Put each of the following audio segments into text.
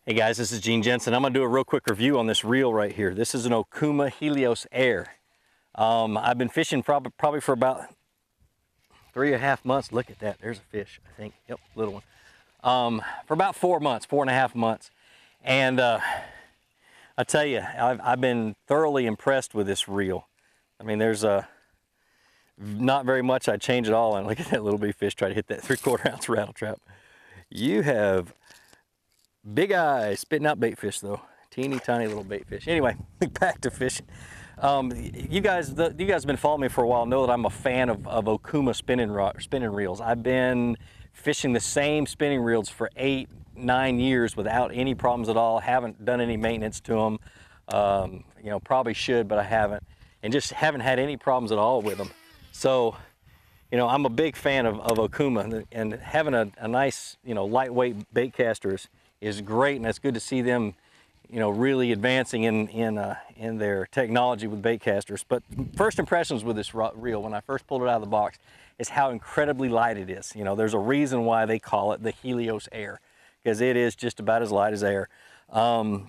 Hey guys, this is Gene Jensen. I'm gonna do a real quick review on this reel right here. This is an Okuma Helios Air. I've been fishing probably for about 3.5 months. Look at that, there's a fish, I think. Yep, little one. For about 4 months, 4.5 months. And I tell you, I've been thoroughly impressed with this reel. I mean, there's not very much I'd change at all. And look at that little bitty fish try to hit that 3/4 ounce rattle trap. You have big eyes, spitting out bait fish though. Teeny tiny little bait fish. Anyway, back to fishing. You guys have been following me for a while, know that I'm a fan of Okuma spinning reels. I've been fishing the same spinning reels for 8-9 years without any problems at all. Haven't done any maintenance to them. You know, probably should, but I haven't. And just haven't had any problems at all with them. So, you know, I'm a big fan of Okuma, and having a nice, you know, lightweight bait caster is great, and it's good to see them, you know, really advancing in their technology with bait casters. But first impressions with this reel when I first pulled it out of the box is how incredibly light it is. You know, there's a reason why they call it the Helios Air, because it is just about as light as air. I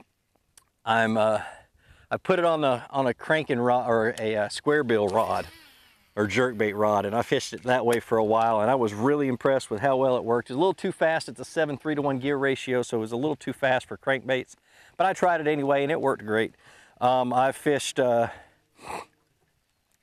put it on a cranking rod, or a square bill rod, or jerkbait rod, and I fished it that way for a while, and I was really impressed with how well it worked. It was a little too fast. It's a 7:3 to 1 gear ratio, so it was a little too fast for crankbaits, but I tried it anyway, and it worked great. I fished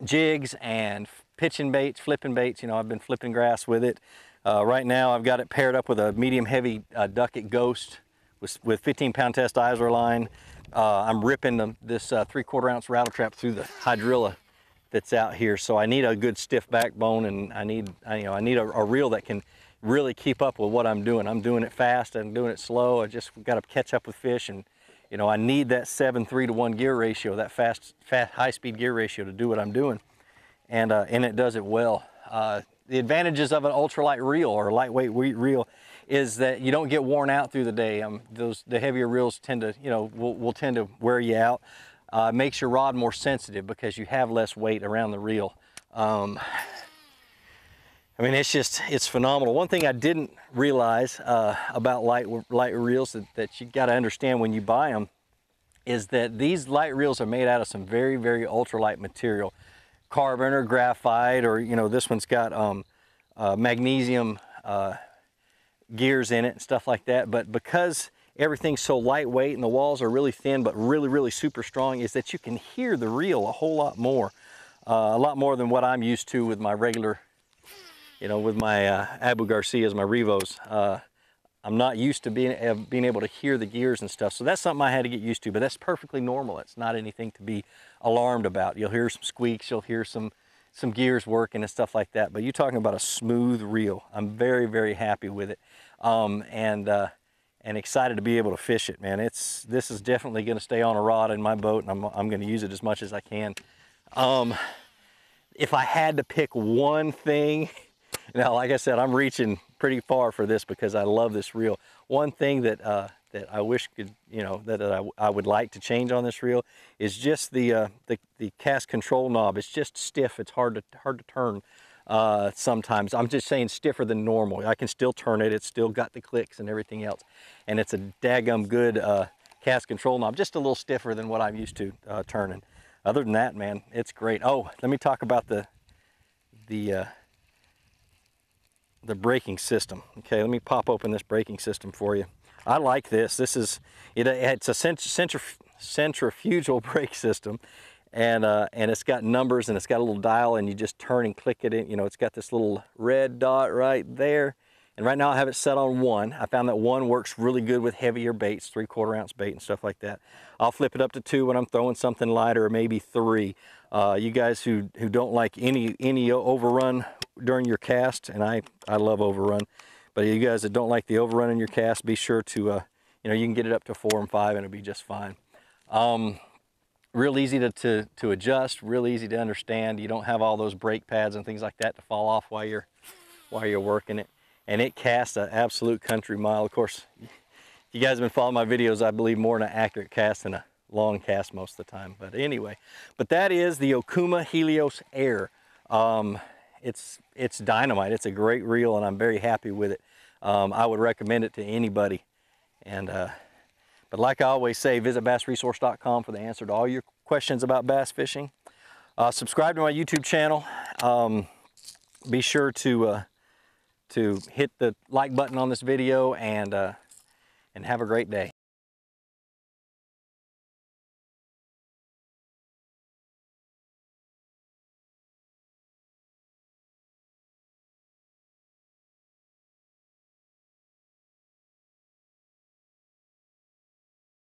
jigs and pitching baits, flipping baits. You know, I've been flipping grass with it. Right now, I've got it paired up with a medium-heavy Ducket Ghost with 15-pound test Isler line. I'm ripping this 3/4 ounce rattle trap through the hydrilla that's out here, so I need a good stiff backbone, and I need a reel that can really keep up with what I'm doing. I'm doing it fast, I'm doing it slow. I just got to catch up with fish, and you know, I need that 7:3 to 1 gear ratio, that fast high-speed gear ratio to do what I'm doing, and it does it well. The advantages of an ultralight reel, or a lightweight reel, is that you don't get worn out through the day. The heavier reels tend to, you know, will tend to wear you out. Makes your rod more sensitive because you have less weight around the reel. I mean, it's phenomenal. One thing I didn't realize about light reels that you got to understand when you buy them is that these light reels are made out of some very, very ultralight material. Carbon or graphite, or, you know, this one's got magnesium gears in it and stuff like that. But because everything's so lightweight and the walls are really thin but really, really super strong, is that you can hear the reel a whole lot more than what I'm used to with my regular, you know, with my Abu Garcias, my Revos. I'm not used to being able to hear the gears and stuff, so that's something I had to get used to, but that's perfectly normal. It's not anything to be alarmed about. You'll hear some squeaks, you'll hear some gears working and stuff like that, but you're talking about a smooth reel. I'm very, very happy with it, and excited to be able to fish it, man. This is definitely going to stay on a rod in my boat, and I'm going to use it as much as I can. If I had to pick one thing, now, like I said, I'm reaching pretty far for this because I love this reel. One thing that I wish could, you know, that I would like to change on this reel is just the cast control knob. It's just stiff. It's hard to turn. Sometimes. I'm just saying stiffer than normal. I can still turn it. It's still got the clicks and everything else. And it's a daggum good cast control knob, just a little stiffer than what I'm used to turning. Other than that, man, it's great. Oh, let me talk about the braking system. Okay, let me pop open this braking system for you. I like this. It's a centrifugal brake system. And it's got numbers, and it's got a little dial, and you just turn and click it in. You know, it's got this little red dot right there. And right now I have it set on 1. I found that 1 works really good with heavier baits, 3/4 ounce bait and stuff like that. I'll flip it up to 2 when I'm throwing something lighter, or maybe 3. You guys who don't like any overrun during your cast, and I love overrun, but you guys that don't like the overrun in your cast, be sure to, you know, you can get it up to 4 and 5 and it'll be just fine. Real easy to adjust, real easy to understand. You don't have all those brake pads and things like that to fall off while you're working it. And it casts an absolute country mile. Of course, you guys have been following my videos, I believe more in an accurate cast than a long cast most of the time. But anyway, that is the Okuma Helios Air. It's dynamite. It's a great reel, and I'm very happy with it. I would recommend it to anybody. And But like I always say, visit bassresource.com for the answer to all your questions about bass fishing. Subscribe to my YouTube channel. Be sure to hit the like button on this video, and have a great day.